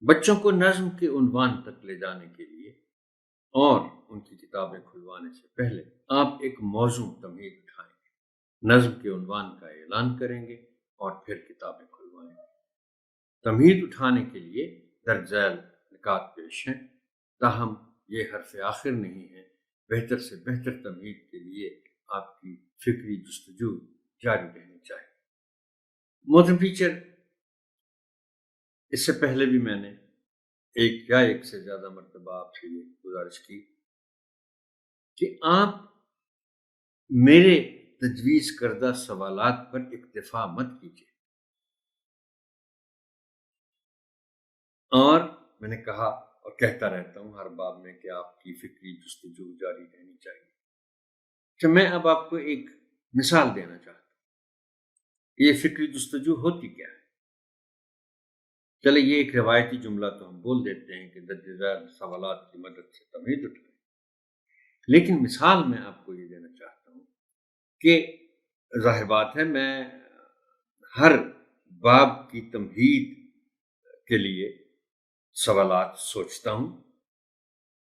بچوں کو نظم کے عنوان تک لے جانے کے لیے اور ان کی کتابیں کھلوانے سے پہلے آپ ایک موزوں تمہید اٹھائیں گے، نظم کے عنوان کا اعلان کریں گے اور پھر کتابیں کھلوائیں گے۔ تمہید اٹھانے کے لیے درج ذیل نکات پیش ہیں، تاہم یہ حرف آخر نہیں ہے۔ بہتر سے بہتر تمہید کے لیے آپ کی فکری جستجو جاری رہنی چاہیے۔ محترم ٹیچر، اس سے پہلے بھی میں نے ایک یا ایک سے زیادہ مرتبہ آپ سے یہ گزارش کی کہ آپ میرے تجویز کردہ سوالات پر اکتفا مت کیجیے، اور میں نے کہا اور کہتا رہتا ہوں ہر باب میں کہ آپ کی فکری جستجو جاری رہنی چاہیے۔ کہ میں اب آپ کو ایک مثال دینا چاہتا ہوں، یہ فکری جستجو ہوتی کیا ہے؟ چلے یہ ایک روایتی جملہ تو ہم بول دیتے ہیں کہ درج ذیل سوالات کی مدد سے تمہید اٹھائیں، لیکن مثال میں آپ کو یہ دینا چاہتا ہوں کہ ظاہر بات ہے میں ہر باب کی تمہید کے لیے سوالات سوچتا ہوں،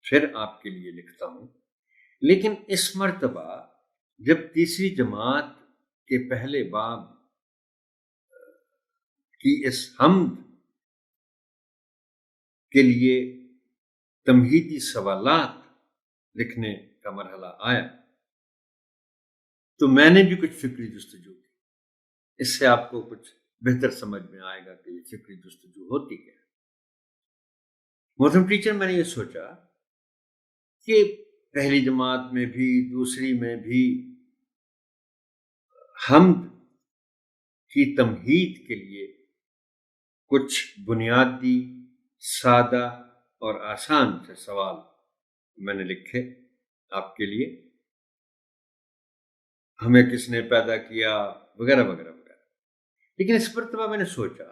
پھر آپ کے لیے لکھتا ہوں، لیکن اس مرتبہ جب تیسری جماعت کے پہلے باب کی اس حمد کے لیے تمہیدی سوالات لکھنے کا مرحلہ آیا تو میں نے بھی کچھ فکری جستجو کی۔ اس سے آپ کو کچھ بہتر سمجھ میں آئے گا کہ یہ فکری جستجو ہوتی کیا ہے۔ محترم ٹیچر، میں نے یہ سوچا کہ پہلی جماعت میں بھی دوسری میں بھی حمد کی تمہید کے لیے کچھ بنیادی، سادہ اور آسان سے سوال میں نے لکھے آپ کے لیے، ہمیں کس نے پیدا کیا وغیرہ وغیرہ وغیرہ۔ لیکن اس مرتبہ میں نے سوچا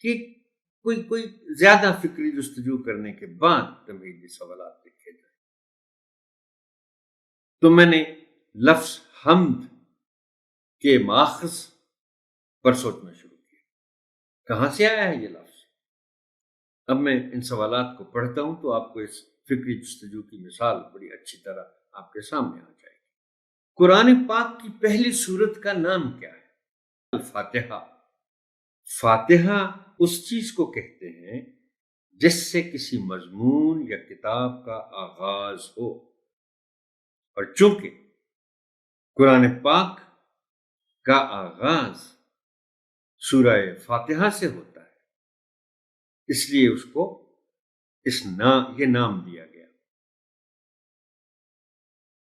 کہ کوئی زیادہ فکری جستجو کرنے کے بعد تمہیدی سوالات لکھے جائیں، تو میں نے لفظ حمد کے ماخذ پر سوچنا شروع کیا، کہاں سے آیا ہے یہ لفظ۔ اب میں ان سوالات کو پڑھتا ہوں تو آپ کو اس فکری جستجو کی مثال بڑی اچھی طرح آپ کے سامنے آ جائے گی۔ قرآن پاک کی پہلی سورت کا نام کیا ہے؟ الفاتحہ۔ فاتحہ اس چیز کو کہتے ہیں جس سے کسی مضمون یا کتاب کا آغاز ہو، اور چونکہ قرآن پاک کا آغاز سورہ فاتحہ سے ہوتا ہے، اس لیے اس کو یہ نام دیا گیا۔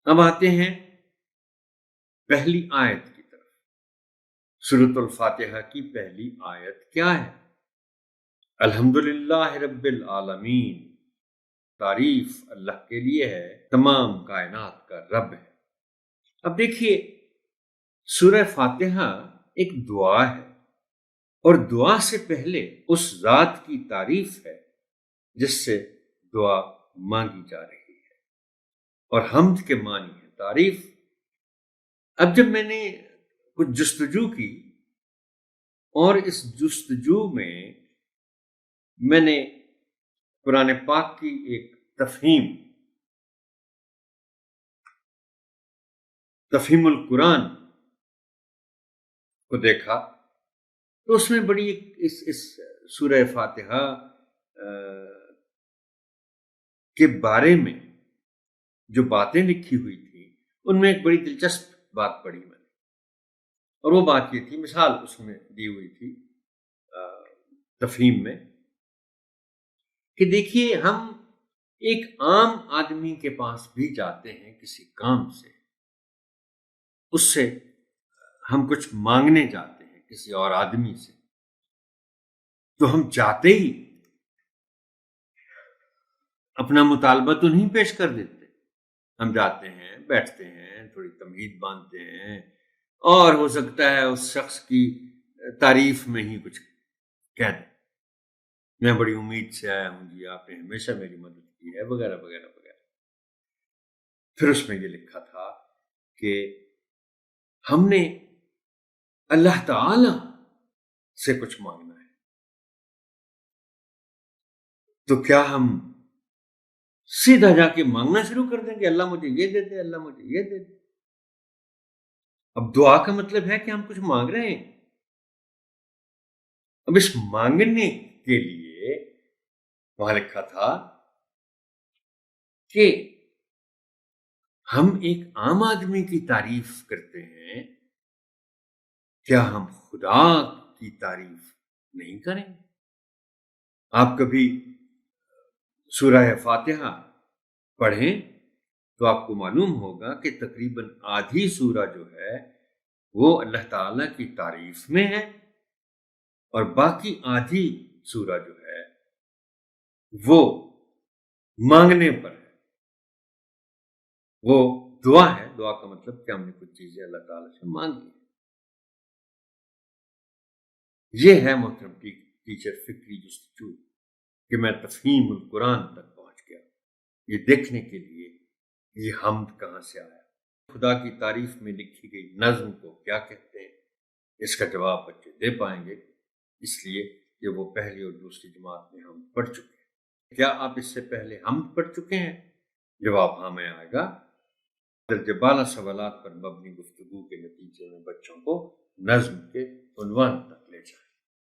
اب آتے ہیں پہلی آیت کی طرف۔ سورۃ الفاتحہ کی پہلی آیت کیا ہے؟ الحمدللہ رب العالمین، تعریف اللہ کے لیے ہے، تمام کائنات کا رب ہے۔ اب دیکھیے، سورہ فاتحہ ایک دعا ہے، اور دعا سے پہلے اس ذات کی تعریف ہے جس سے دعا مانگی جا رہی ہے، اور حمد کے معنی ہے تعریف۔ اب جب میں نے کچھ جستجو کی، اور اس جستجو میں نے قرآن پاک کی ایک تفہیم القرآن کو دیکھا، تو اس میں بڑی اس سورہ فاتحہ کے بارے میں جو باتیں لکھی ہوئی تھی، ان میں ایک بڑی دلچسپ بات پڑھی میں نے، اور وہ بات یہ تھی، مثال اس میں دی ہوئی تھی تفہیم میں، کہ دیکھیے ہم ایک عام آدمی کے پاس بھی جاتے ہیں کسی کام سے، اس سے ہم کچھ مانگنے جاتے ہیں کسی اور آدمی سے، تو ہم جاتے ہی اپنا مطالبہ تو نہیں پیش کر دیتے، ہم جاتے ہیں، بیٹھتے ہیں، تھوڑی تمہید باندھتے ہیں، اور ہو سکتا ہے اس شخص کی تعریف میں ہی کچھ کہہ دیں، میں بڑی امید سے آیا ہوں جی، آپ نے ہمیشہ میری مدد کی ہے، وغیرہ وغیرہ وغیرہ۔ پھر اس میں یہ لکھا تھا کہ ہم نے اللہ تعالی سے کچھ مانگنا ہے، تو کیا ہم سیدھا جا کے مانگنا شروع کر دیں گے اللہ مجھے یہ دے دے، اللہ مجھے یہ دے دے؟ اب دعا کا مطلب ہے کہ ہم کچھ مانگ رہے ہیں. اب اس مانگنے کے لیے وہاں لکھا تھا کہ ہم ایک عام آدمی کی تعریف کرتے ہیں، کیا ہم خدا کی تعریف نہیں کریں؟ آپ کبھی سورہ فاتحہ پڑھیں تو آپ کو معلوم ہوگا کہ تقریباً آدھی سورہ جو ہے وہ اللہ تعالیٰ کی تعریف میں ہے، اور باقی آدھی سورہ جو ہے وہ مانگنے پر ہے. وہ دعا ہے. دعا کا مطلب کہ ہم نے کچھ چیزیں اللہ تعالیٰ سے مانگی. یہ ہے محترم ٹیچر فکری جستجو کہ میں تفہیم القرآن تک پہنچ گیا، یہ دیکھنے کے لیے یہ حمد کہاں سے آیا. خدا کی تعریف میں لکھی گئی نظم کو کیا کہتے ہیں، اس کا جواب بچے دے پائیں گے، اس لیے کہ وہ پہلی اور دوسری جماعت میں ہم پڑھ چکے ہیں. کیا آپ اس سے پہلے حمد پڑھ چکے ہیں؟ جواب ہاں میں آئے گا. درجہ بالا سوالات پر مبنی گفتگو کے نتیجے میں بچوں کو نظم کے عنوان تک